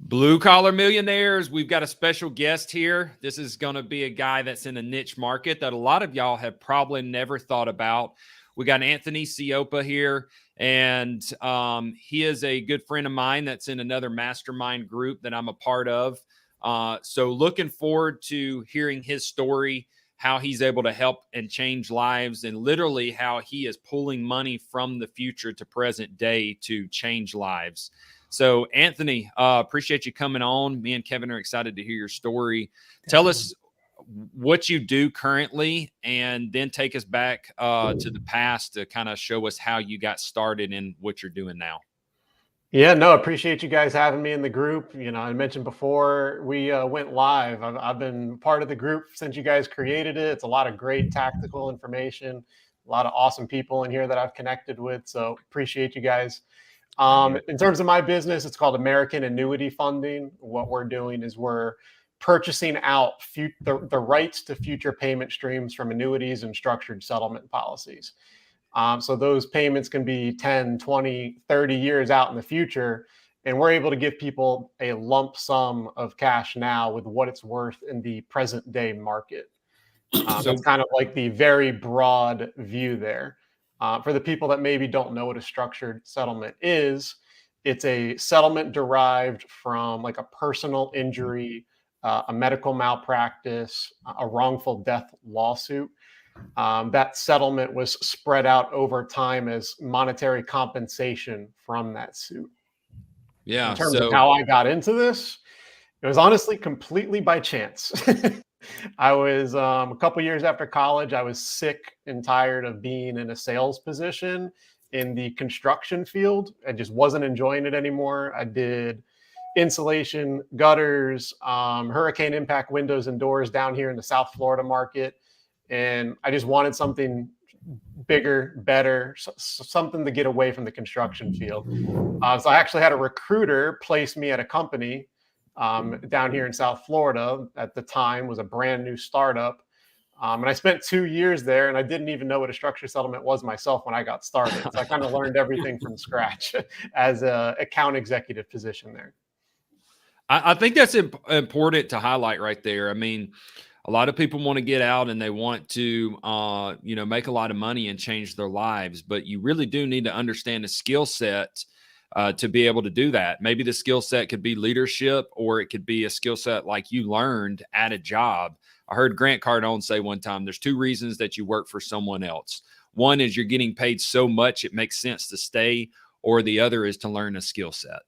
Blue collar millionaires. We've got a special guest here. This is going to be a guy that's in a niche market that a lot of y'all have probably never thought about. We got Anthony Cioppa here, and he is a good friend of mine that's in another mastermind group that I'm a part of. So looking forward to hearing his story, how he's able to help and change lives, and literally how he is pulling money from the future to present day to change lives. So, Anthony, appreciate you coming on. Me and Kevin are excited to hear your story. Tell us what you do currently, and then take us back to the past to kind of show us how you got started and what you're doing now. Yeah, no, appreciate you guys having me in the group. You know, I mentioned before we went live. I've been part of the group since you guys created it. It's a lot of great tactical information, a lot of awesome people in here that I've connected with. So appreciate you guys. In terms of my business, it's called American Annuity Funding. What we're doing is we're purchasing out the rights to future payment streams from annuities and structured settlement policies. So those payments can be 10, 20, 30 years out in the future. And we're able to give people a lump sum of cash now with what it's worth in the present day market. So that's kind of like the very broad view there. For the people that maybe don't know what a structured settlement is, it's a settlement derived from like a personal injury, a medical malpractice, a wrongful death lawsuit. That settlement was spread out over time as monetary compensation from that suit. Yeah. In terms of how I got into this, it was honestly completely by chance. I was a couple years after college, I was sick and tired of being in a sales position in the construction field. I just wasn't enjoying it anymore. I did insulation, gutters, hurricane impact windows and doors down here in the South Florida market. And I just wanted something bigger, better, something to get away from the construction field. So I actually had a recruiter place me at a company down here in South Florida. At the time was a brand new startup. And I spent 2 years there, and I didn't even know what a structured settlement was myself when I got started. So I kind of learned everything from scratch as an account executive position there. I think that's important to highlight right there. I mean, a lot of people want to get out and they want to, make a lot of money and change their lives, but you really do need to understand the skill set to be able to do that. Maybe the skill set could be leadership, or it could be a skill set like you learned at a job. I heard Grant Cardone say one time, there's 2 reasons that you work for someone else. One is you're getting paid so much it makes sense to stay, or the other is to learn a skill set.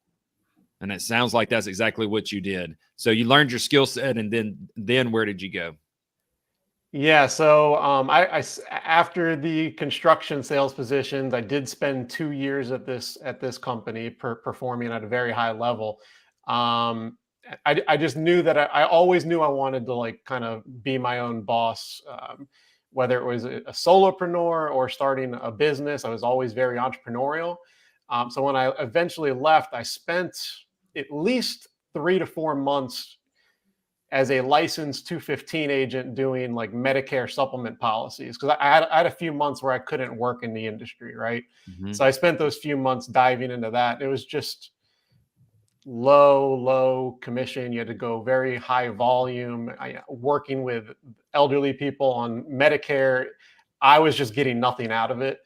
And it sounds like that's exactly what you did. So you learned your skill set, and then where did you go? Yeah, so I after the construction sales positions, I did spend 2 years at this company performing at a very high level. I just knew that I always knew I wanted to like kind of be my own boss, whether it was a solopreneur or starting a business. I was always very entrepreneurial. So when I eventually left, I spent at least 3 to 4 months as a licensed 215 agent doing like Medicare supplement policies, because I had a few months where I couldn't work in the industry, right? Mm-hmm. So I spent those few months diving into that. It was just low commission. You had to go very high volume. Working with elderly people on Medicare, I was just getting nothing out of it.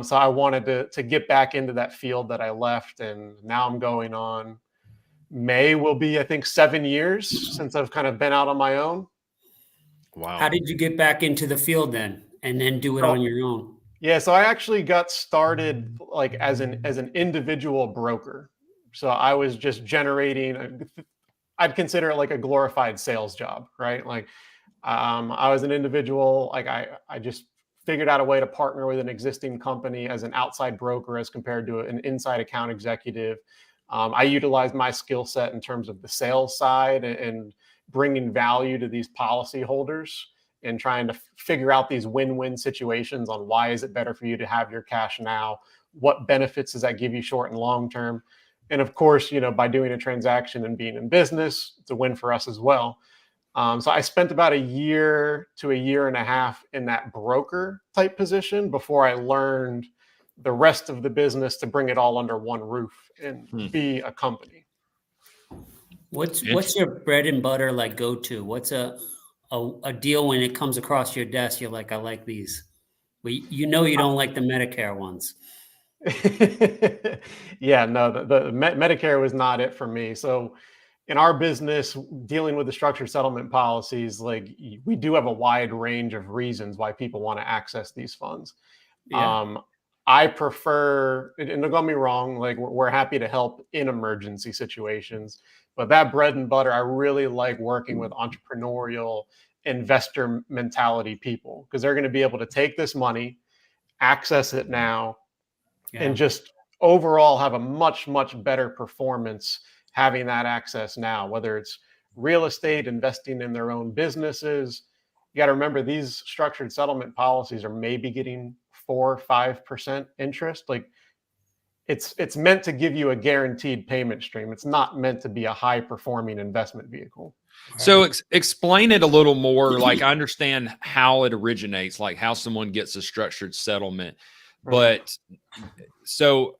So I wanted to get back into that field that I left, and now I'm going on. May will be, I think, 7 years since I've kind of been out on my own. Wow. How did you get back into the field then, and then do it on your own? Yeah, so I actually got started like as an individual broker. So I was just generating, I'd consider it like a glorified sales job, right? Like I was an individual, like I just figured out a way to partner with an existing company as an outside broker as compared to an inside account executive. I utilized my skill set in terms of the sales side and bringing value to these policy holders and trying to figure out these win-win situations on why is it better for you to have your cash now? What benefits does that give you short and long term? And of course, by doing a transaction and being in business, it's a win for us as well. So I spent about 1 year to 1.5 years in that broker type position before I learned the rest of the business to bring it all under one roof and be a company. What's your bread and butter like go to? What's a deal when it comes across your desk? You're like, I like these. Well, you don't like the Medicare ones. Yeah, no, the Medicare was not it for me. So in our business, dealing with the structured settlement policies, like we do have a wide range of reasons why people want to access these funds. Yeah. I prefer, and don't get me wrong, like we're happy to help in emergency situations, but that bread and butter, I really like working with entrepreneurial investor mentality people because they're going to be able to take this money, access it now, and Yeah. just overall have a much better performance having that access now, whether it's real estate, investing in their own businesses. You got to remember these structured settlement policies are maybe getting 4 or 5% interest. Like it's meant to give you a guaranteed payment stream. It's not meant to be a high performing investment vehicle. So explain it a little more. Like I understand how it originates, like how someone gets a structured settlement, but so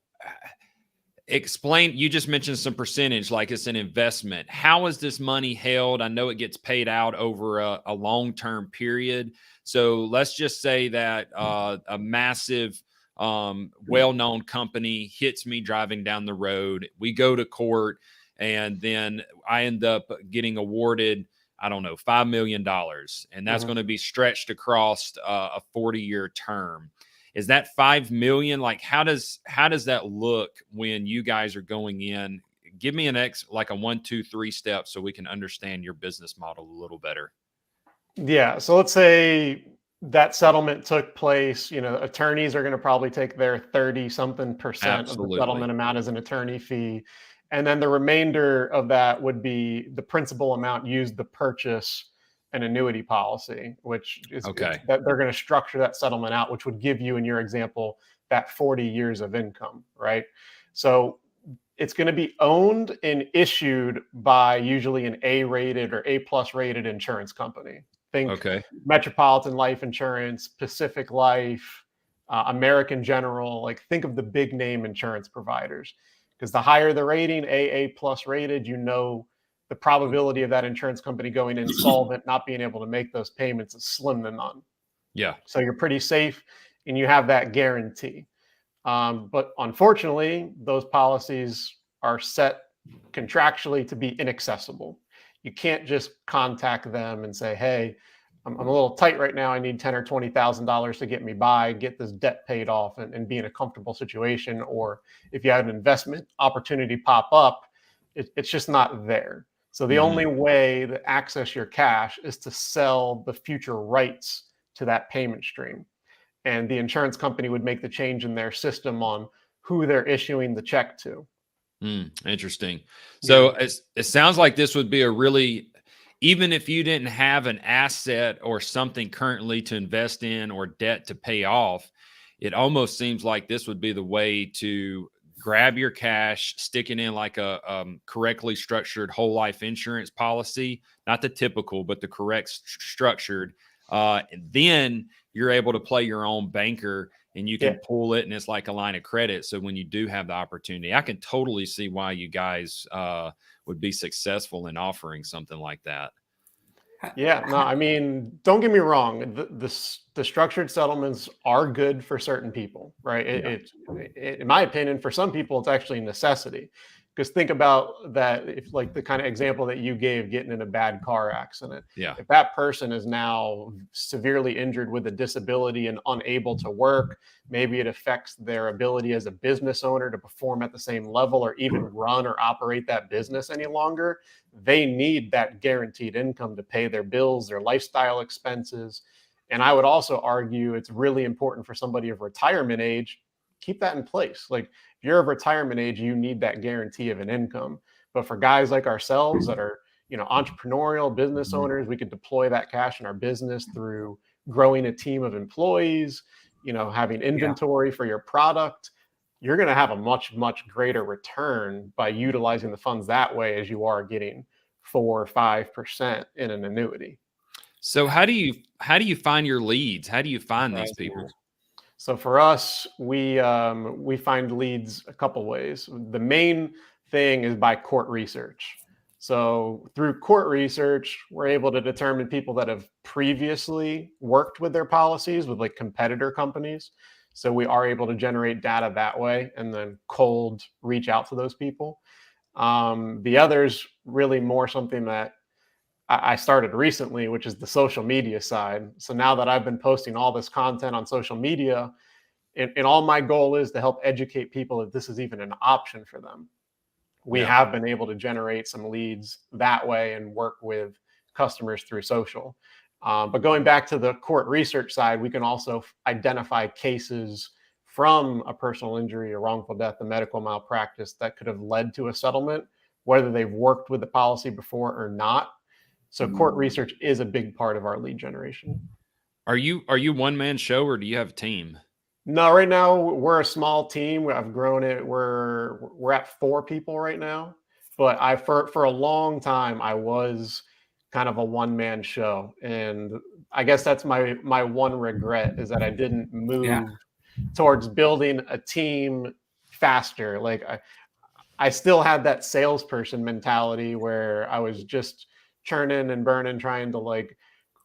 explain, you just mentioned some percentage, like it's an investment. How is this money held? I know it gets paid out over a long-term period. So let's just say that a massive, well-known company hits me driving down the road. We go to court, and then I end up getting awarded, I don't know, $5 million. And that's going to be stretched across a 40-year term. Is that 5 million? Like, how does that look when you guys are going in? Give me like a 1, 2, 3 steps so we can understand your business model a little better. Yeah. So let's say that settlement took place, attorneys are going to probably take their 30 something percent of the settlement amount as an attorney fee. And then the remainder of that would be the principal amount used to purchase an annuity policy, which is Okay. that they're going to structure that settlement out, which would give you, in your example, that 40 years of income, right? So it's going to be owned and issued by usually an A-rated or A+ rated insurance company. Think Metropolitan Life Insurance, Pacific Life, American General. Like think of the big name insurance providers, because the higher the rating, AA+ rated, the probability of that insurance company going insolvent, not being able to make those payments is slim to none. Yeah. So you're pretty safe and you have that guarantee. But unfortunately, those policies are set contractually to be inaccessible. You can't just contact them and say, "Hey, I'm a little tight right now. I need $10,000 or $20,000 to get me by, get this debt paid off, and be in a comfortable situation." Or if you have an investment opportunity pop up, it's just not there. So the only way to access your cash is to sell the future rights to that payment stream. And the insurance company would make the change in their system on who they're issuing the check to. Interesting. So it sounds like this would be even if you didn't have an asset or something currently to invest in or debt to pay off, it almost seems like this would be the way to grab your cash, stick it in like a correctly structured whole life insurance policy, not the typical, but the correct structured. And then you're able to play your own banker and you can pull it, and it's like a line of credit. So when you do have the opportunity, I can totally see why you guys would be successful in offering something like that. Yeah, no, I mean, don't get me wrong. The structured settlements are good for certain people, right? In my opinion, for some people, it's actually a necessity. Because think about that, if like the kind of example that you gave, getting in a bad car accident. Yeah. If that person is now severely injured with a disability and unable to work, maybe it affects their ability as a business owner to perform at the same level or even run or operate that business any longer. They need that guaranteed income to pay their bills, their lifestyle expenses. And I would also argue it's really important for somebody of retirement age, keep that in place. Like if you're of retirement age, you need that guarantee of an income. But for guys like ourselves that are, entrepreneurial business owners, we could deploy that cash in our business through growing a team of employees, having inventory for your product. You're going to have a much greater return by utilizing the funds that way as you are getting 4 or 5% in an annuity. So how do you find your leads? How do you find these people? So for us, we find leads a couple ways. The main thing is by court research. So through court research, we're able to determine people that have previously worked with their policies with like competitor companies. So we are able to generate data that way and then cold reach out to those people. The other's really more something that I started recently, which is the social media side. So now that I've been posting all this content on social media, and all my goal is to help educate people that this is even an option for them. We Yeah. have been able to generate some leads that way and work with customers through social. But going back to the court research side, we can also identify cases from a personal injury, a wrongful death, a medical malpractice that could have led to a settlement, whether they've worked with the policy before or not. So court research is a big part of our lead generation. Are you one man show or do you have a team? No, right now we're a small team. I've grown it. We're at 4 people right now. But I for a long time I was kind of a one-man show. And I guess that's my one regret is that I didn't move towards building a team faster. Like I still had that salesperson mentality where I was just churning and burning, trying to like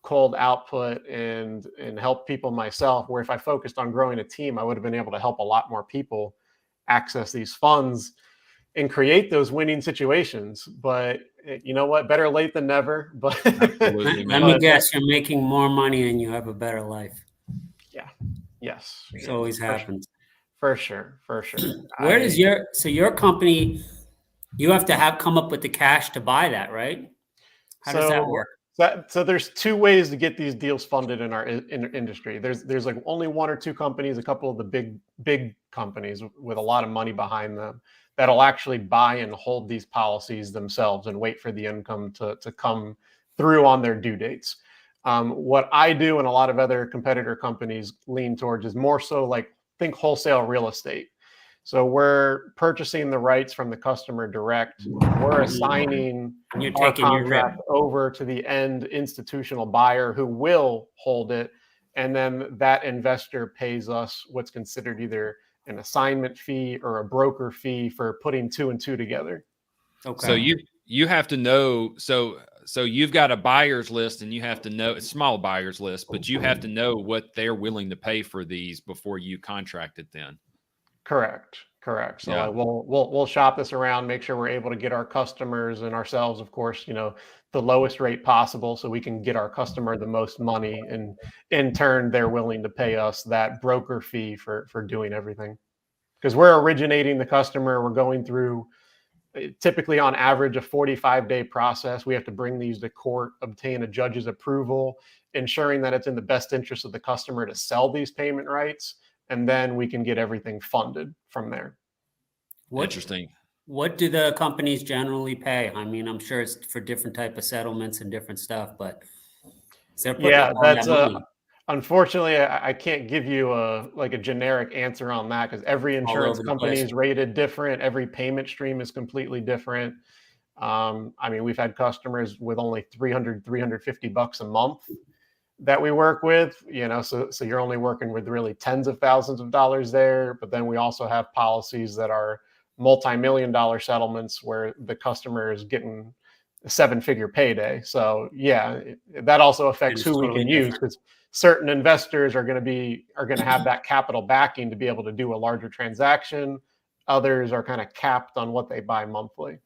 cold output and help people myself. Where if I focused on growing a team, I would have been able to help a lot more people access these funds and create those winning situations. But you know what? Better late than never. But Absolutely, Let man. me guess, you're making more money and you have a better life. yeah, yes, It always happens. for sure. Where does your company, you have to come up with the cash to buy that, right? How does that work? So there's 2 ways to get these deals funded in our industry. There's like only 1 or 2 companies, a couple of the big companies with a lot of money behind them that'll actually buy and hold these policies themselves and wait for the income to come through on their due dates. What I do and a lot of other competitor companies lean towards is more so like think wholesale real estate. So we're purchasing the rights from the customer direct. We're assigning And you're our taking your contract over to the end institutional buyer who will hold it. And then that investor pays us what's considered either an assignment fee or a broker fee for putting 2 and 2 together. Okay. So you have to know, so you've got a buyer's list and you have to know, it's small buyer's list, but you have to know what they're willing to pay for these before you contract it then. Correct. So Yeah. we'll shop this around, make sure we're able to get our customers and ourselves, of course, the lowest rate possible so we can get our customer the most money. And in turn, they're willing to pay us that broker fee for doing everything. Because we're originating the customer, we're going through typically on average a 45-day process. We have to bring these to court, obtain a judge's approval, ensuring that it's in the best interest of the customer to sell these payment rights. And then we can get everything funded from there. Interesting. What do the companies generally pay? I mean, I'm sure it's for different type of settlements and different stuff, but they're putting up all that money. Unfortunately, I can't give you a generic answer on that because every insurance company is rated different. Every payment stream is completely different. I mean, we've had customers with only $350 a month that we work with, so you're only working with really tens of thousands of dollars there. But then we also have policies that are multi-million-dollar settlements where the customer is getting a 7-figure payday. So yeah, that also affects who we can use because certain investors are going to have that capital backing to be able to do a larger transaction. Others are kind of capped on what they buy monthly.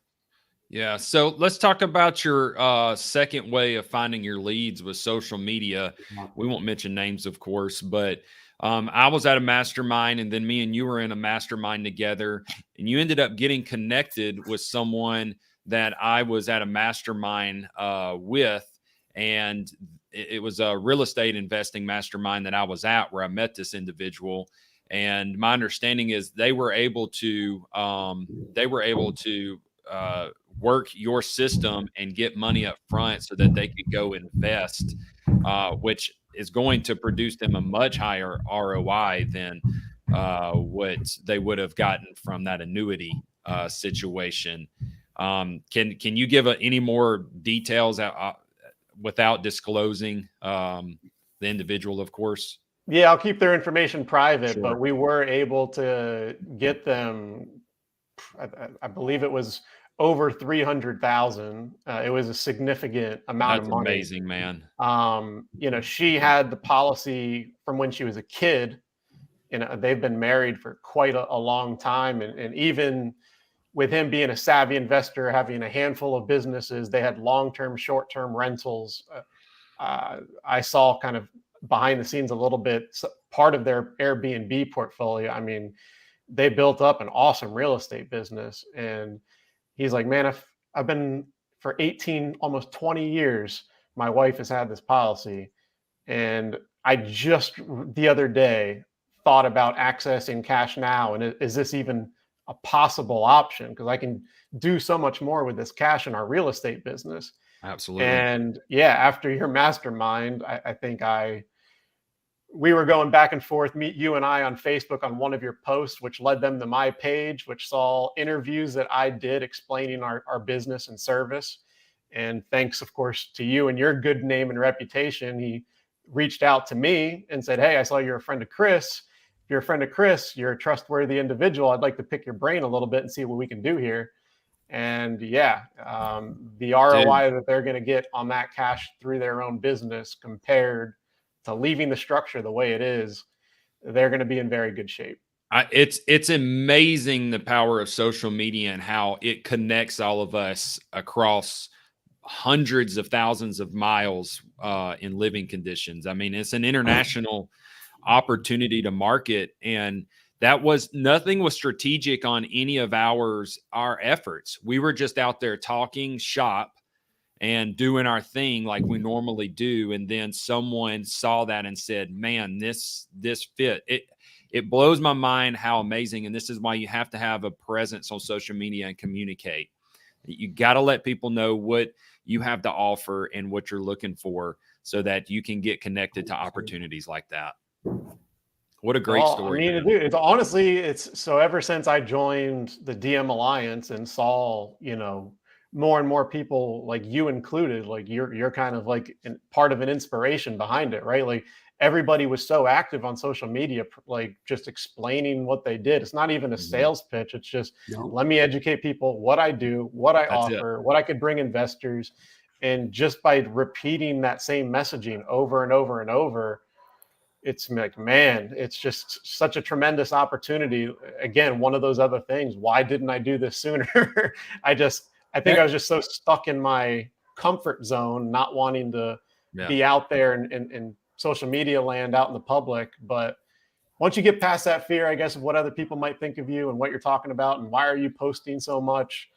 Yeah. So let's talk about your second way of finding your leads with social media. We won't mention names, of course, but I was at a mastermind and then me and you were in a mastermind together and you ended up getting connected with someone that I was at a mastermind with. And it was a real estate investing mastermind that I was at where I met this individual. And my understanding is they were able to work your system and get money up front so that they could go invest, which is going to produce them a much higher ROI than what they would have gotten from that annuity situation. Can you give any more details without disclosing the individual, of course? Yeah, I'll keep their information private, Sure. but we were able to get them, I believe it was over 300,000. It was a significant amount of That's money. amazing, man. You know, she had the policy from when she was a kid. You know, they've been married for quite a long time. And even with him being a savvy investor, having a handful of businesses, they had long-term, short-term rentals. I saw kind of behind the scenes a little bit, part of their Airbnb portfolio. I mean, they built up an awesome real estate business. And he's like, man, I've been for 18, almost 20 years, my wife has had this policy. And I just the other day thought about accessing cash now. And is this even a possible option? Because I can do so much more with this cash in our real estate business. Absolutely. And yeah, after your mastermind, I think we were going back and forth, you and I, on Facebook on one of your posts, which led them to my page, which saw interviews that I did explaining our business and service. And thanks, of course, to you and your good name and reputation, he reached out to me and said, hey, I saw you're a friend of Chris. If you're a friend of Chris, you're a trustworthy individual. I'd like to pick your brain a little bit and see what we can do here. And yeah, the ROI that they're going to get on that cash through their own business compared to leaving the structure the way it is, they're going to be in very good shape. It's amazing the power of social media and how it connects all of us across hundreds of thousands of miles in living conditions. I mean, it's an international opportunity to market, and nothing was strategic on any of our efforts. We were just out there talking shop and doing our thing like we normally do. And then someone saw that and said, man, this fit. It blows my mind how amazing. And this is why you have to have a presence on social media and communicate. You got to let people know what you have to offer and what you're looking for so that you can get connected to opportunities like that. What a great story. I mean, dude, it's so ever since I joined the DM Alliance and saw, you know, more and more people like you included, like you're kind of like part of an inspiration behind it, right? Like everybody was so active on social media, like just explaining what they did. It's not even a sales pitch. It's just, let me educate people what I do, what I offer, what I could bring investors. And just by repeating that same messaging over and over and over, it's like, man, it's just such a tremendous opportunity. Again, one of those other things. Why didn't I do this sooner? I think I was just so stuck in my comfort zone, not wanting to be out there in social media land, out in the public. But once you get past that fear, I guess, of what other people might think of you and what you're talking about and why are you posting so much,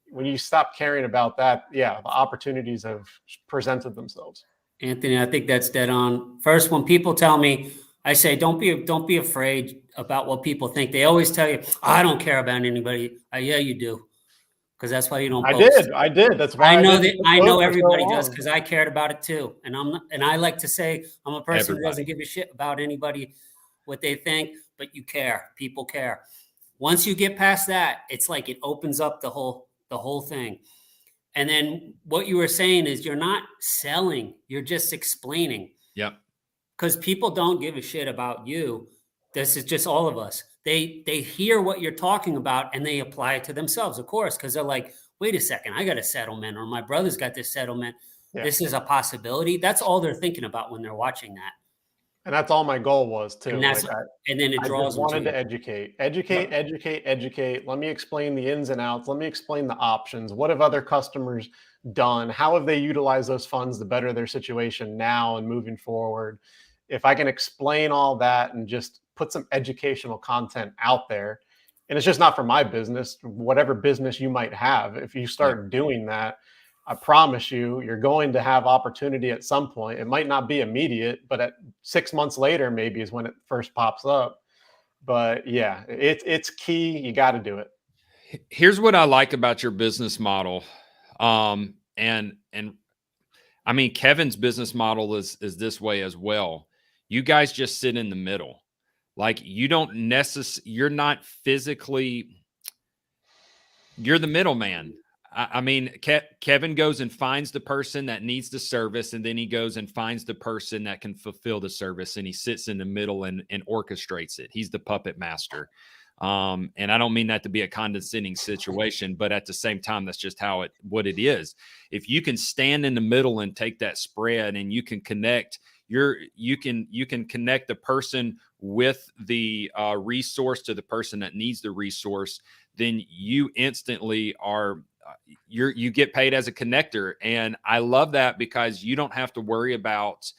when you stop caring about that, yeah, the opportunities have presented themselves. Anthony, I think that's dead on. First, when people tell me, I say, don't be afraid about what people think. They always tell you, I don't care about anybody. Yeah, you do. Because that's why you don't post. I did. That's why I know everybody does, because I cared about it too. And I like to say I'm a person who doesn't give a shit about anybody, what they think, but you care. People care. Once you get past that, it's like it opens up the whole thing. And then what you were saying is you're not selling, you're just explaining. Yep. Because people don't give a shit about you. This is just all of us. They hear what you're talking about and they apply it to themselves, of course, because they're like, wait a second, I got a settlement, or my brother's got this settlement. Yeah. This is a possibility. That's all they're thinking about when they're watching that. And that's all my goal was too. And, and then it draws. I just wanted to educate. Let me explain the ins and outs. Let me explain the options. What have other customers done? How have they utilized those funds to better their situation now and moving forward? If I can explain all that and just put some educational content out there, and it's just not for my business, whatever business you might have, if you start doing that, I promise you're going to have opportunity at some point. It might not be immediate, but at 6 months later, maybe is when it first pops up. But yeah, it's key. You got to do it. Here's what I like about your business model. And I mean, Kevin's business model is this way as well. You guys just sit in the middle. Like you don't you're not physically, you're the middleman. I mean, Kevin goes and finds the person that needs the service, and then he goes and finds the person that can fulfill the service, and he sits in the middle and orchestrates it. He's the puppet master. And I don't mean that to be a condescending situation, but at the same time, that's just what it is. If you can stand in the middle and take that spread, and you can connect you can connect the person with the resource to the person that needs the resource, then you instantly are you get paid as a connector. And I love that, because you don't have to worry about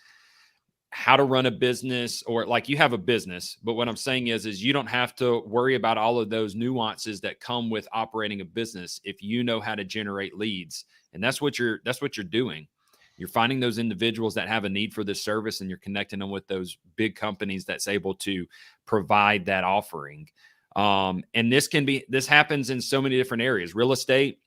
how to run a business, or like, you have a business, but what I'm saying is you don't have to worry about all of those nuances that come with operating a business if you know how to generate leads. And that's what you're doing. You're finding those individuals that have a need for this service, and you're connecting them with those big companies that's able to provide that offering. And this happens in so many different areas: real estate,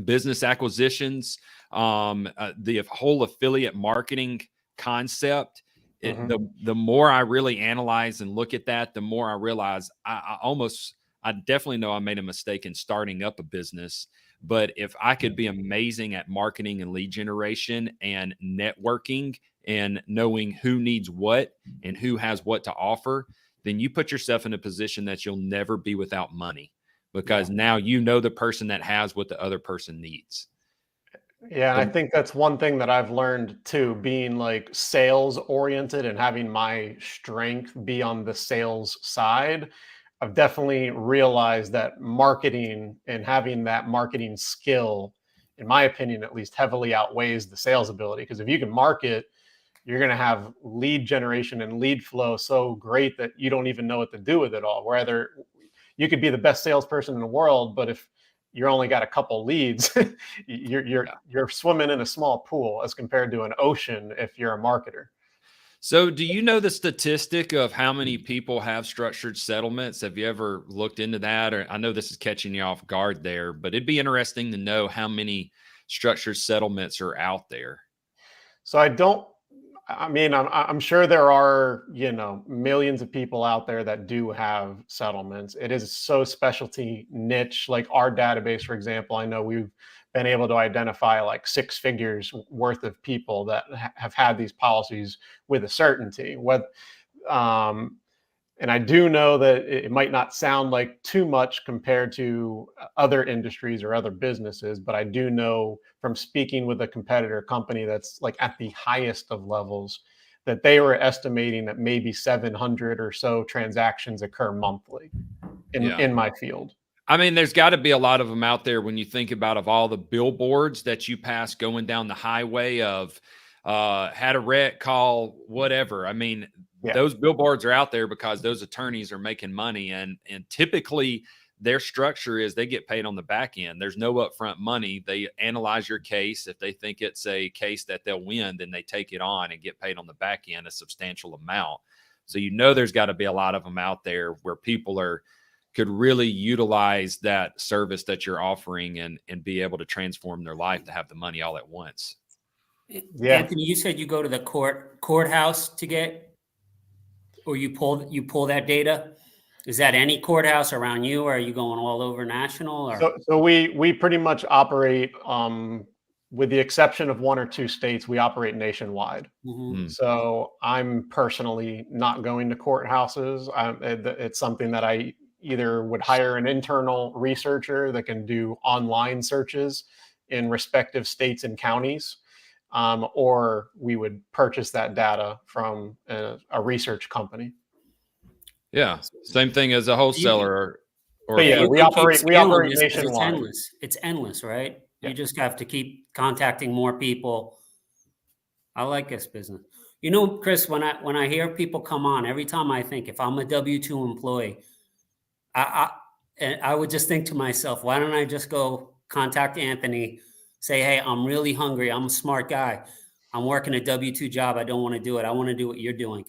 business acquisitions, the whole affiliate marketing concept. The more I really analyze and look at that, the more I realize I definitely know I made a mistake in starting up a business. But if I could be amazing at marketing and lead generation and networking and knowing who needs what and who has what to offer, then you put yourself in a position that you'll never be without money, because now you know the person that has what the other person needs. Yeah, and I think that's one thing that I've learned too, being like sales oriented and having my strength be on the sales side. I've definitely realized that marketing and having that marketing skill, in my opinion, at least, heavily outweighs the sales ability. Because if you can market, you're going to have lead generation and lead flow so great that you don't even know what to do with it all. Whether you could be the best salesperson in the world, but if you're only got a couple leads, you're swimming in a small pool as compared to an ocean if you're a marketer. So do you know the statistic of how many people have structured settlements? Have you ever looked into that? Or I know this is catching you off guard there, but it'd be interesting to know how many structured settlements are out there. So I'm sure there are, millions of people out there that do have settlements. It is so specialty niche. Like our database, for example, I know we've been able to identify like 6 figures worth of people that have had these policies with a certainty. And I do know that it might not sound like too much compared to other industries or other businesses, but I do know from speaking with a competitor company that's like at the highest of levels, that they were estimating that maybe 700 or so transactions occur monthly in my field. I mean, there's got to be a lot of them out there when you think about of all the billboards that you pass going down the highway of had a wreck, call whatever. I mean, those billboards are out there because those attorneys are making money, and typically their structure is they get paid on the back end. There's no upfront money. They analyze your case. If they think it's a case that they'll win, then they take it on and get paid on the back end a substantial amount. So there's got to be a lot of them out there where people could really utilize that service that you're offering and be able to transform their life to have the money all at once. Yeah. Anthony, you said you go to the courthouse to get, or you pull that data. Is that any courthouse around you, or are you going all over national? Or? So we pretty much operate, with the exception of 1 or 2 states, we operate nationwide. Mm-hmm. So I'm personally not going to courthouses. It's something that I either would hire an internal researcher that can do online searches in respective states and counties, or we would purchase that data from a research company. Yeah, same thing as a wholesaler. We operate nationwide. It's endless, right? Yeah. You just have to keep contacting more people. I like this business. Chris, when I hear people come on, every time I think, if I'm a W-2 employee, I would just think to myself, why don't I just go contact Anthony, say, hey, I'm really hungry. I'm a smart guy. I'm working a W-2 job. I don't want to do it. I want to do what you're doing.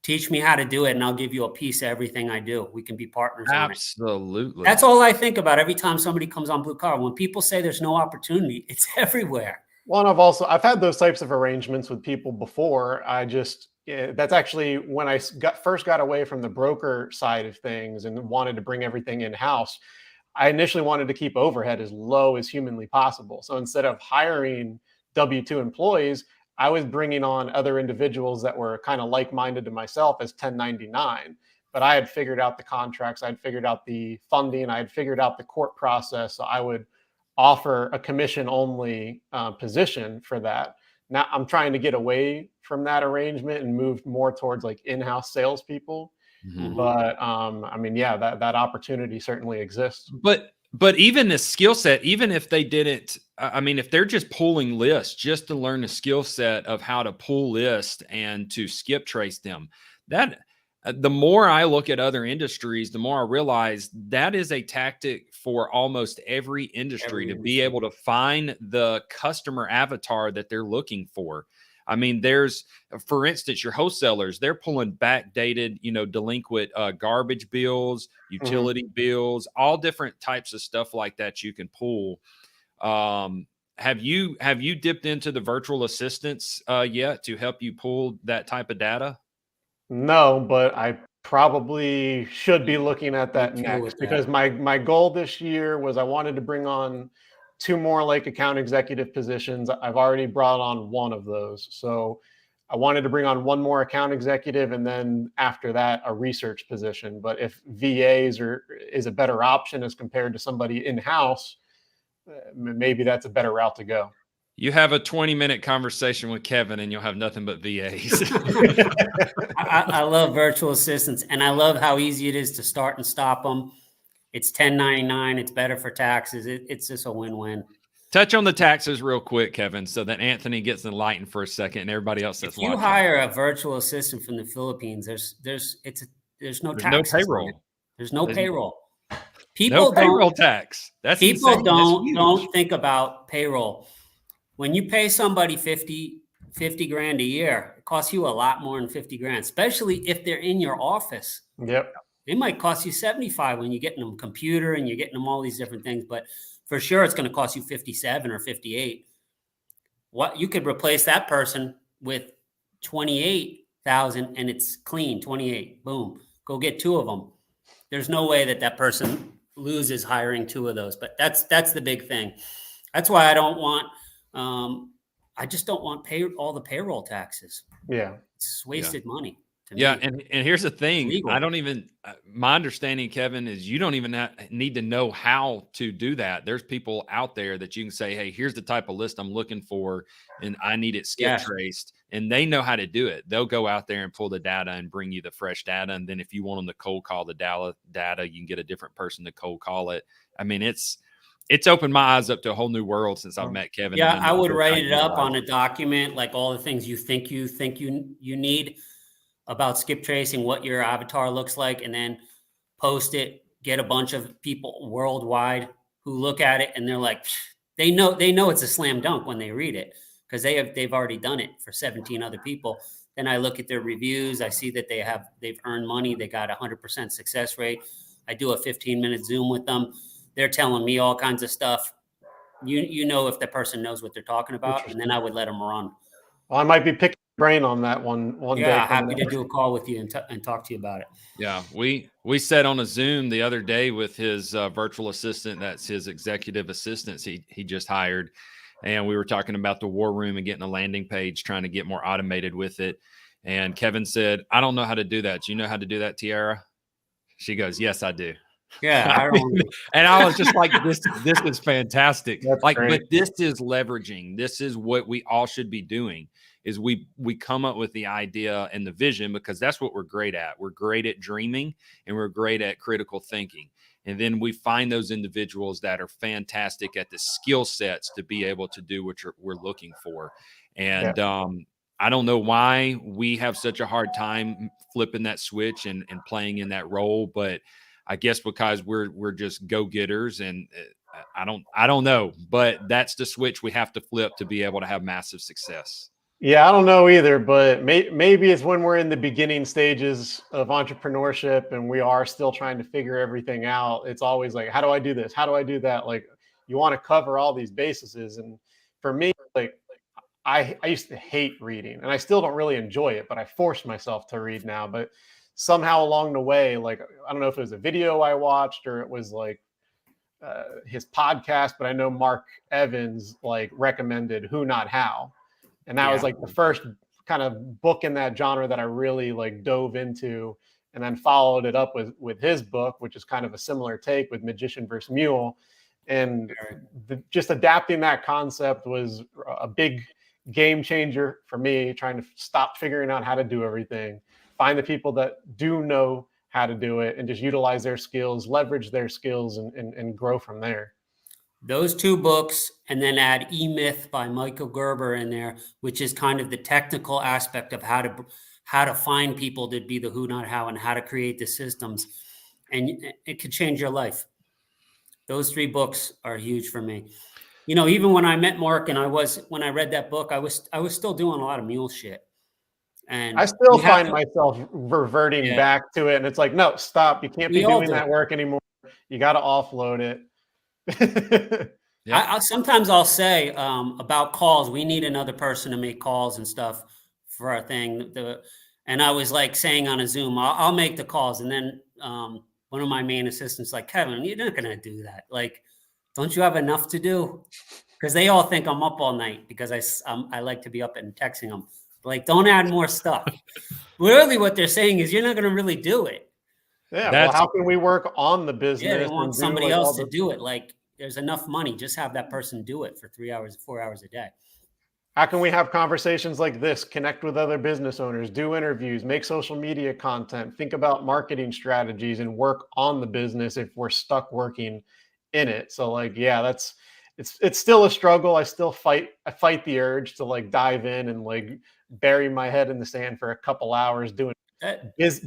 Teach me how to do it, and I'll give you a piece of everything I do. We can be partners on it. Absolutely. That's all I think about every time somebody comes on Blue Collar. When people say there's no opportunity, it's everywhere. Well, and I've had those types of arrangements with people before. That's actually when I first got away from the broker side of things and wanted to bring everything in-house. I initially wanted to keep overhead as low as humanly possible. So instead of hiring W-2 employees, I was bringing on other individuals that were kind of like-minded to myself as 1099. but I had figured out the contracts, I'd figured out the funding, I had figured out the court process. So I would offer a commission only position for that. Now I'm trying to get away from that arrangement and move more towards like in-house salespeople. But I mean, yeah, that opportunity certainly exists. But even the skill set, even if they didn't, I mean, if they're just pulling lists just to learn the skill set of how to pull lists and to skip trace them, that the more I look at other industries, the more I realize that is a tactic for almost every industry to be able to find the customer avatar that they're looking for. I mean, there's, for instance, your wholesalers, they're pulling backdated, delinquent garbage bills, utility bills, all different types of stuff like that you can pull. Have you dipped into the virtual assistants yet to help you pull that type of data? No, but I probably should be looking at that next, because my goal this year was I wanted to bring on 2 more like account executive positions. I've already brought on one of those. So I wanted to bring on 1 more account executive, and then after that, a research position. But if VAs is a better option as compared to somebody in-house, maybe that's a better route to go. You have a 20-minute conversation with Kevin and you'll have nothing but VAs. I love virtual assistants, and I love how easy it is to start and stop them. It's 1099. It's better for taxes. It's just a win-win. Touch on the taxes real quick, Kevin, so that Anthony gets enlightened for a second and everybody else that's watching. If you hire a virtual assistant from the Philippines, there's no taxes. No payroll. There's no payroll. No payroll tax. That's people insane. don't think about payroll. When you pay somebody 50 grand a year, it costs you a lot more than 50 grand, especially if they're in your office. Yep. It might cost you 75 when you're getting them a computer and you're getting them all these different things, but for sure it's going to cost you 57 or 58. What you could replace that person with 28,000 and it's clean, 28. Boom. Go get 2 of them. There's no way that person loses hiring 2 of those, but that's the big thing. That's why I don't want I just don't want all the payroll taxes. Yeah. It's wasted money. Yeah. And here's the thing. I don't even, my understanding, Kevin, is you don't even need to know how to do that. There's people out there that you can say, hey, here's the type of list I'm looking for, and I need it skip traced. And they know how to do it. They'll go out there and pull the data and bring you the fresh data. And then if you want them to cold call the data, you can get a different person to cold call it. I mean, it's opened my eyes up to a whole new world since I've met Kevin. Yeah, I would write it up on a document, like all the things you think you need about skip tracing, what your avatar looks like, and then post it, get a bunch of people worldwide who look at it and they're like, they know it's a slam dunk when they read it, because they've already done it for 17 other people. Then I look at their reviews. I see that they've earned money. They got 100% success rate. I do a 15-minute Zoom with them. They're telling me all kinds of stuff. You know if the person knows what they're talking about, and then I would let them run. Well, I might be picking your brain on that one day. Yeah, happy to do a call with you and talk to you about it. Yeah, we sat on a Zoom the other day with his virtual assistant. That's his executive assistants he just hired, and we were talking about the war room and getting a landing page, trying to get more automated with it. And Kevin said, "I don't know how to do that. Do you know how to do that, Tiara?" She goes, "Yes, I do." Yeah. And I was just like, this is fantastic. That's like, great. But this is leveraging. This is what we all should be doing, is we come up with the idea and the vision, because that's what we're great at. We're great at dreaming and we're great at critical thinking. And then we find those individuals that are fantastic at the skill sets to be able to do what we're looking for. And I don't know why we have such a hard time flipping that switch and playing in that role, but I guess because we're just go-getters, and I don't know, but that's the switch we have to flip to be able to have massive success. Yeah, I don't know either, but maybe it's when we're in the beginning stages of entrepreneurship and we are still trying to figure everything out. It's always like, how do I do this? How do I do that? Like, you want to cover all these bases. And for me, like, I used to hate reading, and I still don't really enjoy it, but I force myself to read now. But somehow along the way, like, I don't know if it was a video I watched or it was like his podcast, but I know Mark Evans like recommended Who Not How. And that was like the first kind of book in that genre that I really like dove into. and then followed it up with his book, which is kind of a similar take with Magician versus Mule. And just adapting that concept was a big game changer for me, trying to stop figuring out how to do everything, find the people that do know how to do it, and just utilize their skills, leverage their skills, and grow from there. Those two books, and then add E-Myth by Michael Gerber in there, which is kind of the technical aspect of how to find people to be the who, not how, and how to create the systems. And it could change your life. Those 3 books are huge for me. You know, even when I met Mark and when I read that book, I was still doing a lot of mule shit. And I still find myself reverting back to it. And it's like, no, stop. You can't be doing that work anymore. You got to offload it. Sometimes I'll say about calls, we need another person to make calls and stuff for our thing. And I was like saying on a Zoom, I'll make the calls. And then one of my main assistants like, Kevin, you're not going to do that. Like, don't you have enough to do? Because they all think I'm up all night because I like to be up and texting them. Like, don't add more stuff. Really what they're saying is you're not going to really do it. Yeah. Well, how can we work on the business? Yeah, they want somebody else to do it. Like, there's enough money. Just have that person do it for 3 hours, 4 hours a day. How can we have conversations like this, connect with other business owners, do interviews, make social media content, think about marketing strategies, and work on the business if we're stuck working in it? So like, yeah, it's still a struggle. I fight the urge to like dive in and like bury my head in the sand for a couple hours doing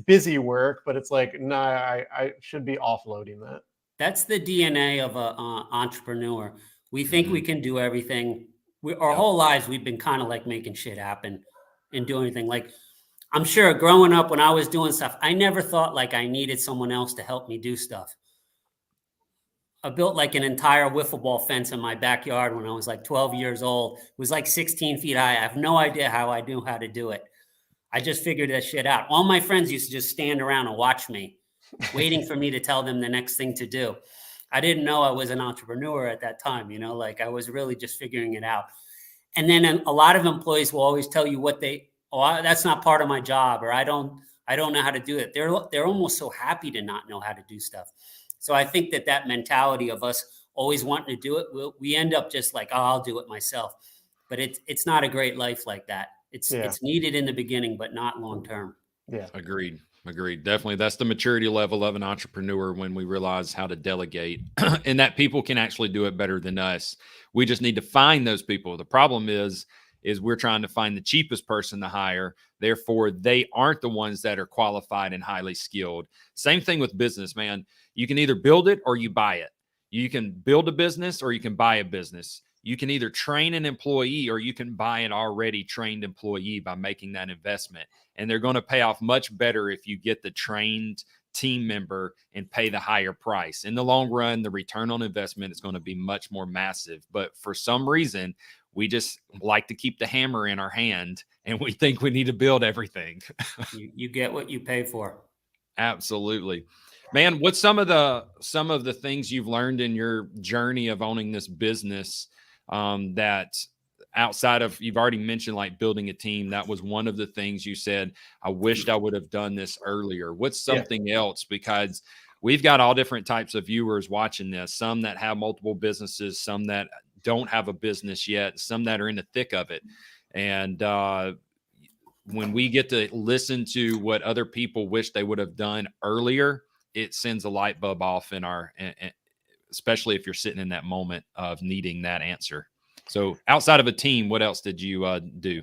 busy work, but it's like, no, I should be offloading that. That's the DNA of an entrepreneur. We think we can do everything. Our whole lives, we've been kind of like making shit happen and doing anything. Like, I'm sure growing up when I was doing stuff, I never thought like I needed someone else to help me do stuff. I built like an entire wiffle ball fence in my backyard when I was like 12 years old. It was like 16 feet high. I have no idea how I knew how to do it. I just figured that shit out. All my friends used to just stand around and watch me, waiting for me to tell them the next thing to do. I didn't know I was an entrepreneur at that time, you know, like I was really just figuring it out. And then a lot of employees will always tell you that's not part of my job, or I don't know how to do it. They're almost so happy to not know how to do stuff. So I think that mentality of us always wanting to do it, we end up just like, oh, I'll do it myself. But it's not a great life like that. It's needed in the beginning, but not long term. Yeah. Agreed. Definitely. That's the maturity level of an entrepreneur, when we realize how to delegate and that people can actually do it better than us. We just need to find those people. The problem is we're trying to find the cheapest person to hire. Therefore, they aren't the ones that are qualified and highly skilled. Same thing with business, man. You can either build it or you buy it. You can build a business or you can buy a business. You can either train an employee or you can buy an already trained employee by making that investment. And they're going to pay off much better if you get the trained team member and pay the higher price. In the long run, the return on investment is going to be much more massive. But for some reason, we just like to keep the hammer in our hand and we think we need to build everything. You get what you pay for. Absolutely. Man, what's some of the things you've learned in your journey of owning this business that outside of, you've already mentioned like building a team, that was one of the things you said, I wished I would have done this earlier. What's something else? Because we've got all different types of viewers watching this, some that have multiple businesses, some that don't have a business yet, some that are in the thick of it. And when we get to listen to what other people wish they would have done earlier, it sends a light bulb off in especially if you're sitting in that moment of needing that answer. So outside of a team, what else did you do?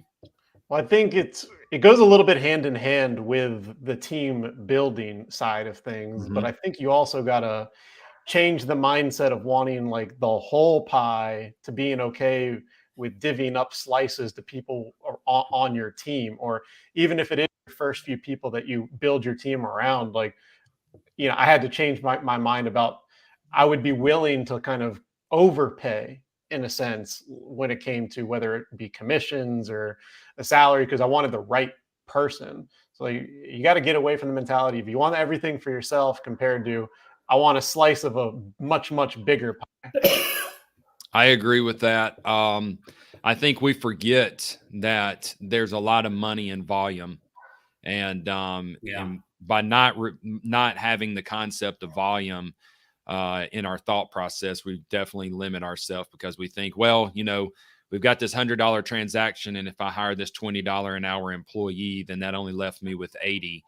Well, I think it goes a little bit hand in hand with the team building side of things, but I think you also got to change the mindset of wanting like the whole pie to being okay with divvying up slices to people on your team, or even if it is your first few people that you build your team around. Like, you know, I had to change my mind about, I would be willing to kind of overpay in a sense when it came to whether it be commissions or a salary, because I wanted the right person. So you got to get away from the mentality if you want everything for yourself compared to, I want a slice of a much, much bigger pie. I agree with that. I think we forget that there's a lot of money in volume, and by not having the concept of volume in our thought process, we definitely limit ourselves because we think, well, you know, we've got this $100 transaction, and if I hire this $20 an hour employee, then that only left me with 80.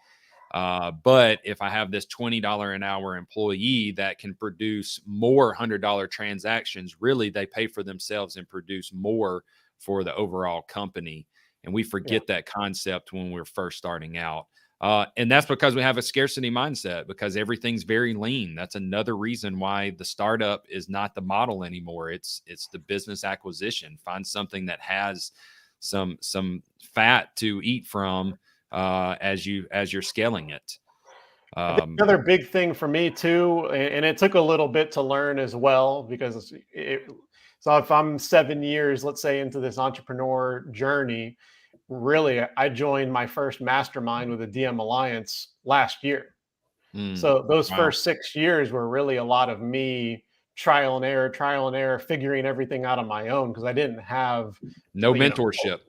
But if I have this $20 an hour employee that can produce more $100 transactions, really they pay for themselves and produce more for the overall company. And we forget that concept when we're first starting out. And that's because we have a scarcity mindset, because everything's very lean. That's another reason why the startup is not the model anymore. It's the business acquisition. Find something that has some fat to eat from as you're scaling it. I think another big thing for me too, and it took a little bit to learn as well, because so if I'm 7 years, let's say, into this entrepreneur journey, really, I joined my first mastermind with the DM Alliance last year. So those first 6 years were really a lot of me trial and error, figuring everything out on my own, because I didn't have no mentorship.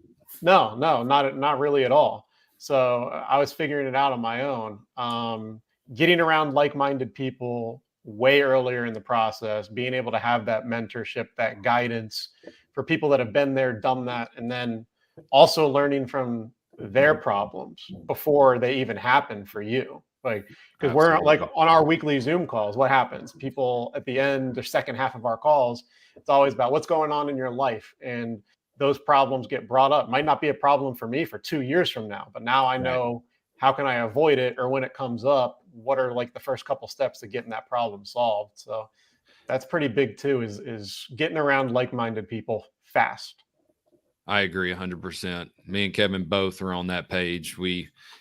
No, not really at all. So I was figuring it out on my own. Getting around like-minded people way earlier in the process, being able to have that mentorship, that guidance for people that have been there, done that, and then also learning from their problems before they even happen for you. Like, because we're like on our weekly Zoom calls, what happens? People at the end, the second half of our calls, it's always about what's going on in your life. And those problems get brought up. Might not be a problem for me for 2 years from now, but now I know how can I avoid it, or when it comes up, what are like the first couple steps to getting that problem solved. So that's pretty big too, is getting around like-minded people fast. I agree 100%. Me and Kevin both are on that page.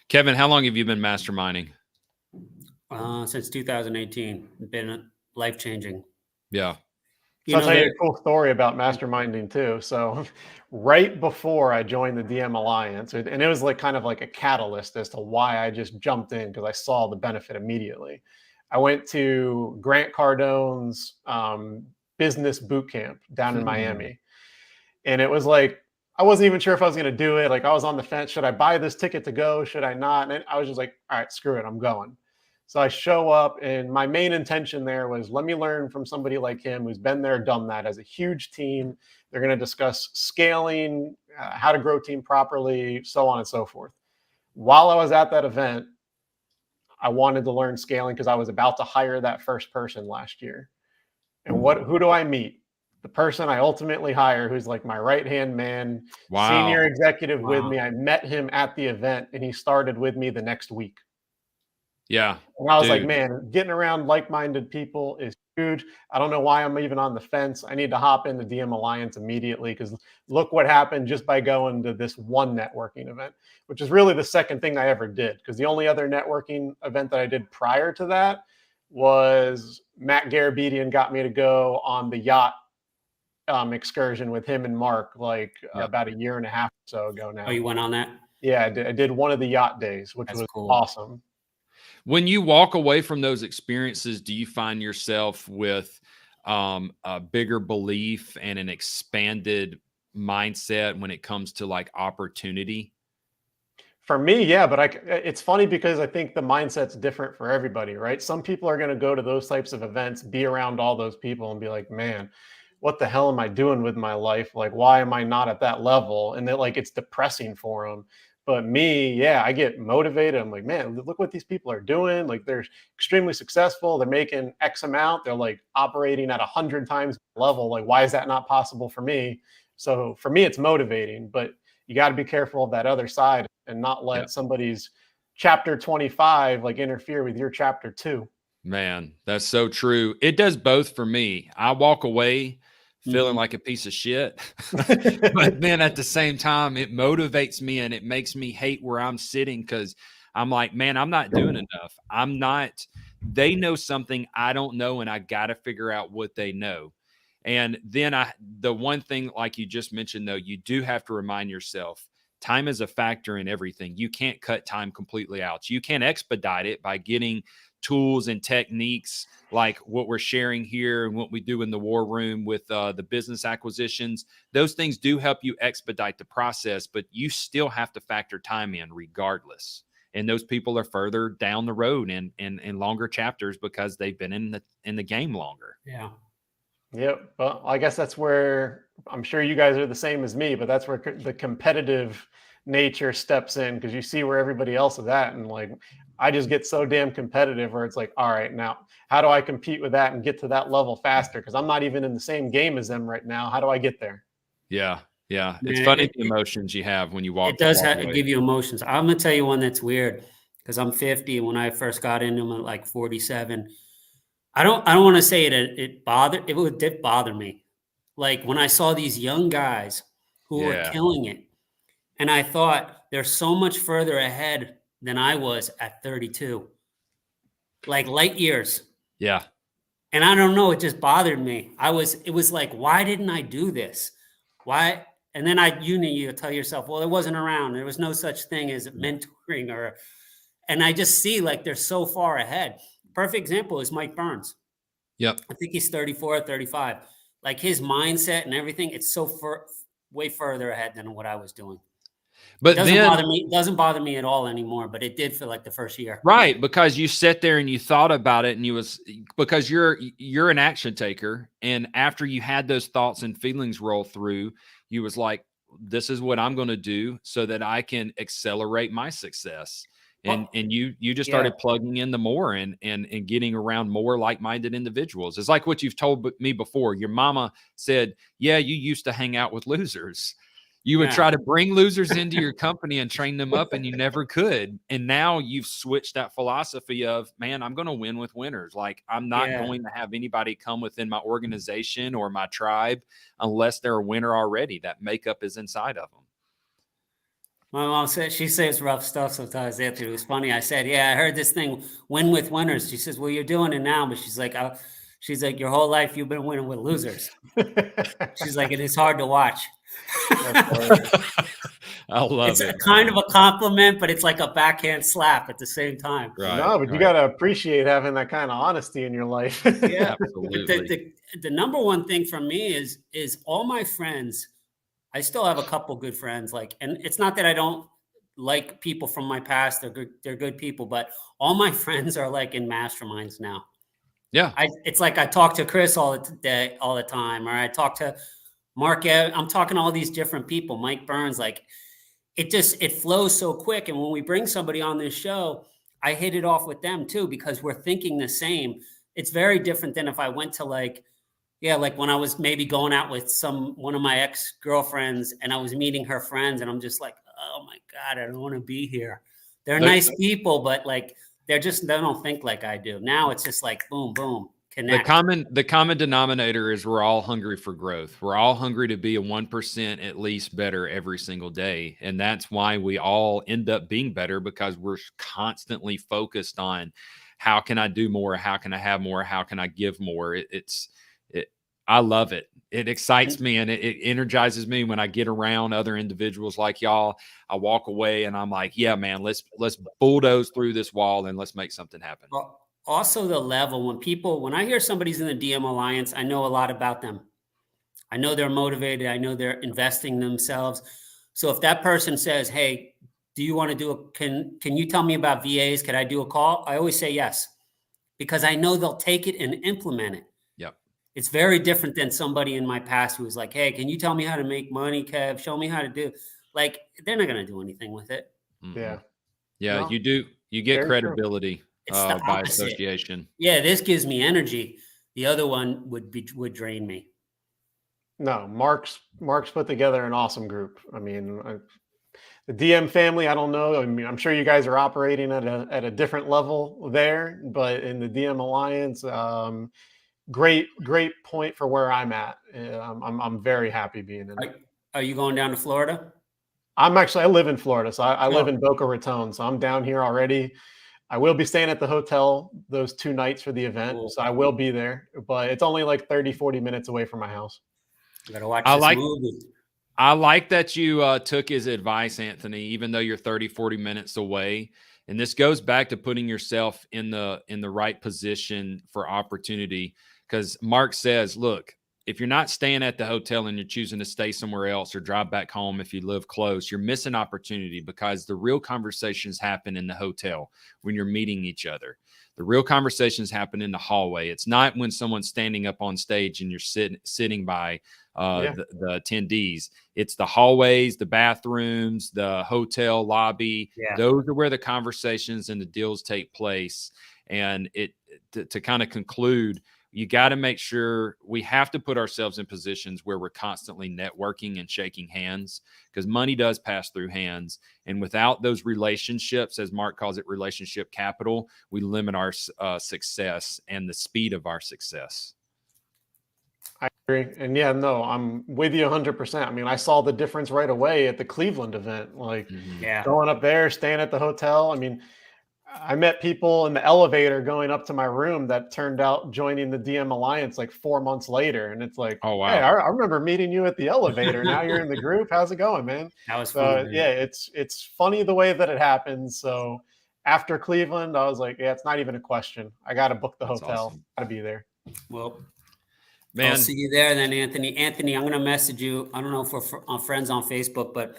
Kevin, how long have you been masterminding? Since 2018. Been life-changing. Yeah. So I'll tell you a cool story about masterminding too. So right before I joined the DM Alliance, and it was like kind of like a catalyst as to why I just jumped in, because I saw the benefit immediately. I went to Grant Cardone's business boot camp down in Miami. And it was like, I wasn't even sure if I was going to do it. Like, I was on the fence. Should I buy this ticket to go? Should I not? And I was just like, all right, screw it, I'm going. So I show up, and my main intention there was, let me learn from somebody like him who's been there, done that, as a huge team. They're going to discuss scaling, how to grow team properly, so on and so forth. While I was at that event, I wanted to learn scaling because I was about to hire that first person last year. And who do I meet? The person I ultimately hire, who's like my right-hand man, senior executive with me. I met him at the event, and he started with me the next week. Yeah. And I was like, man, getting around like-minded people is huge. I don't know why I'm even on the fence. I need to hop in the DM Alliance immediately, because look what happened just by going to this one networking event, which is really the second thing I ever did. Because the only other networking event that I did prior to that was Matt Garabedian got me to go on the yacht excursion with him and Mark, like about a year and a half or so ago now. Oh, you went on that? Yeah, I did one of the yacht days, which was cool. Awesome. When you walk away from those experiences, do you find yourself with a bigger belief and an expanded mindset when it comes to like opportunity? For me, yeah, but it's funny because I think the mindset's different for everybody, right? Some people are going to go to those types of events, be around all those people, and be like, man, what the hell am I doing with my life? Like, why am I not at that level? And it's depressing for them. But me, yeah, I get motivated. I'm like, man, look what these people are doing. Like, they're extremely successful. They're making X amount. They're like operating at 100 times level. Like, why is that not possible for me? So for me, it's motivating, but you got to be careful of that other side and not let somebody's chapter 25 like interfere with your chapter 2. Man, that's so true. It does both for me. I walk away feeling like a piece of shit, but then at the same time, it motivates me and it makes me hate where I'm sitting, because I'm like, man, I'm not doing enough. They know something I don't know, and I got to figure out what they know. And then the one thing, like you just mentioned, though, you do have to remind yourself, time is a factor in everything. You can't cut time completely out. You can expedite it by getting tools and techniques like what we're sharing here and what we do in the war room with the business acquisitions. Those things do help you expedite the process, but you still have to factor time in regardless. and those people are further down the road in longer chapters because they've been in the game longer. Yeah. Yep. Well, I guess that's where I'm sure you guys are the same as me, but that's where the competitive nature steps in, because you see where everybody else is at. And like, I just get so damn competitive where it's like, all right, now how do I compete with that and get to that level faster? Because I'm not even in the same game as them right now. How do I get there? Yeah. Yeah. It's Man, funny the emotions you have when you walk. It does away. give you emotions. I'm going to tell you one that's weird, because I'm 50. And when I first got into them at like 47, I don't want to say it did bother me. Like when I saw these young guys who were killing it, and I thought they're so much further ahead than I was at 32, like light years. Yeah. And I don't know, it just bothered me. It was like, why didn't I do this? Why? And then you tell yourself, well, it wasn't around. There was no such thing as mentoring and I just see like they're so far ahead. Perfect example is Mike Burns. Yep. I think he's 34 or 35. Like his mindset and everything, it's so way further ahead than what I was doing. But it doesn't bother me at all anymore, but it did for like the first year. Right, because you sat there and you thought about it, and because you're an action taker, and after you had those thoughts and feelings roll through, you was like, this is what I'm going to do so that I can accelerate my success. And you just started plugging in the more and getting around more like-minded individuals. It's like what you've told me before. Your mama said, yeah, you used to hang out with losers. You would try to bring losers into your company and train them up, and you never could. And now you've switched that philosophy of, man, I'm going to win with winners. Like, I'm not going to have anybody come within my organization or my tribe unless they're a winner already. That makeup is inside of them. My mom said, she says rough stuff sometimes, Anthony. It was funny. I said, yeah, I heard this thing, win with winners. She says, well, you're doing it now. But she's like, your whole life you've been winning with losers. She's like, it is hard to watch. I love it. It's kind of a compliment, but it's like a backhand slap at the same time. Right, no, but you got to appreciate having that kind of honesty in your life. Yeah, absolutely. The number one thing for me is all my friends. I still have a couple good friends, and it's not that I don't like people from my past. They're good people, but all my friends are like in masterminds now. Yeah. It's like I talk to Chris all the time, or I talk to Mark. I'm talking to all these different people, Mike Burns, like it flows so quick. And when we bring somebody on this show, I hit it off with them too, because we're thinking the same. It's very different than if I went to like when I was maybe going out with one of my ex-girlfriends and I was meeting her friends, and I'm just like, oh my God, I don't want to be here. They're nice people, but like, they don't think like I do. Now it's just like, boom, boom, connect. The common denominator is we're all hungry for growth. We're all hungry to be a 1% at least better every single day. And that's why we all end up being better, because we're constantly focused on how can I do more? How can I have more? How can I give more? I love it. It excites me, and it energizes me when I get around other individuals like y'all. I walk away and I'm like, yeah, man, let's bulldoze through this wall and let's make something happen. Well, also the level, when I hear somebody's in the DM Alliance, I know a lot about them. I know they're motivated. I know they're investing themselves. So if that person says, hey, do you want to can you tell me about VAs? Could I do a call? I always say yes, because I know they'll take it and implement it. It's very different than somebody in my past who was like, hey, can you tell me how to make money, Kev? Show me how to do. Like, they're not going to do anything with it. Yeah. Yeah, no, you do. You get credibility by association. Yeah, this gives me energy. The other one would drain me. No, Mark's put together an awesome group. I mean, the DM family, I don't know. I mean, I'm sure you guys are operating at a different level there, but in the DM Alliance, great point for where I'm at. I'm very happy being in it. Are you going down to Florida? I live in Florida, so I live in Boca Raton, so I'm down here already. I will be staying at the hotel those 2 nights for the event, cool. So I will be there, but it's only like 30-40 minutes away from my house. You gotta watch this movie. I like that you took his advice, Anthony, even though you're 30-40 minutes away. And this goes back to putting yourself in the right position for opportunity. Because Mark says, look, if you're not staying at the hotel and you're choosing to stay somewhere else or drive back home if you live close, you're missing opportunity, because the real conversations happen in the hotel when you're meeting each other. The real conversations happen in the hallway. It's not when someone's standing up on stage and you're sitting by the attendees. It's the hallways, the bathrooms, the hotel lobby. Yeah. Those are where the conversations and the deals take place. And to kind of conclude, you got to make sure we have to put ourselves in positions where we're constantly networking and shaking hands, because money does pass through hands. And without those relationships, as Mark calls it, relationship capital, we limit our success and the speed of our success. I agree. And yeah, no, I'm with you 100%. I mean, I saw the difference right away at the Cleveland event, like going up there, staying at the hotel. I mean, I met people in the elevator going up to my room that turned out joining the DM Alliance like 4 months later. And it's like, oh, wow. Hey, I remember meeting you at the elevator. Now you're in the group. How's it going, man? That was so fun. Yeah, it's funny the way that it happens. So after Cleveland, I was like, yeah, it's not even a question. I got to book the hotel. Awesome. Got to be there. Well, man, I'll see you there then, Anthony. Anthony, I'm going to message you. I don't know if we're friends on Facebook, but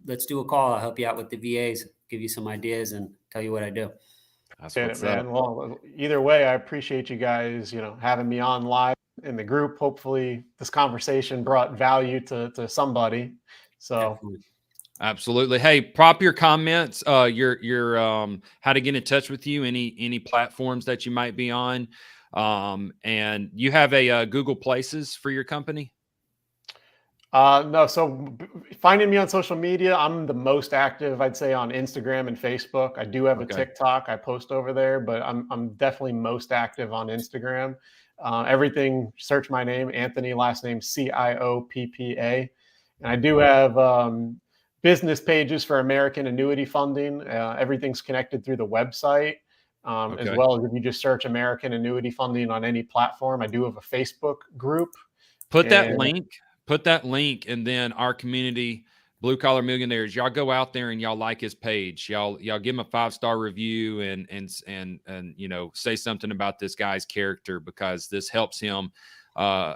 let's do a call. I'll help you out with the VAs, give you some ideas, and tell you what I do. That's what's man. up. Well, either way, I appreciate you guys, having me on live in the group. Hopefully this conversation brought value to somebody. So absolutely. Hey, prop your comments, your how to get in touch with you, any platforms that you might be on. And you have a Google Places for your company? No. So finding me on social media, I'm the most active, I'd say, on Instagram and Facebook. I do have a TikTok. I post over there, but I'm definitely most active on Instagram. Everything, search my name, Anthony, last name Cioppa. And I do have business pages for American annuity funding. Everything's connected through the website. As well as if you just search American annuity funding on any platform. I do have a Facebook group. Put that link, and then our community, Blue Collar Millionaires, y'all go out there and y'all like his page. Y'all give him a 5-star review and say something about this guy's character, because this helps him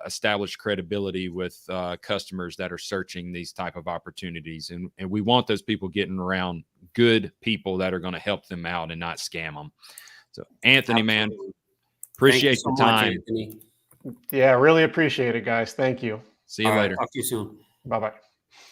establish credibility with customers that are searching these type of opportunities. And we want those people getting around good people that are going to help them out and not scam them. So Anthony, man, appreciate the time. Anthony. Yeah, really appreciate it, guys. Thank you. See you later. Talk to you soon. Bye-bye.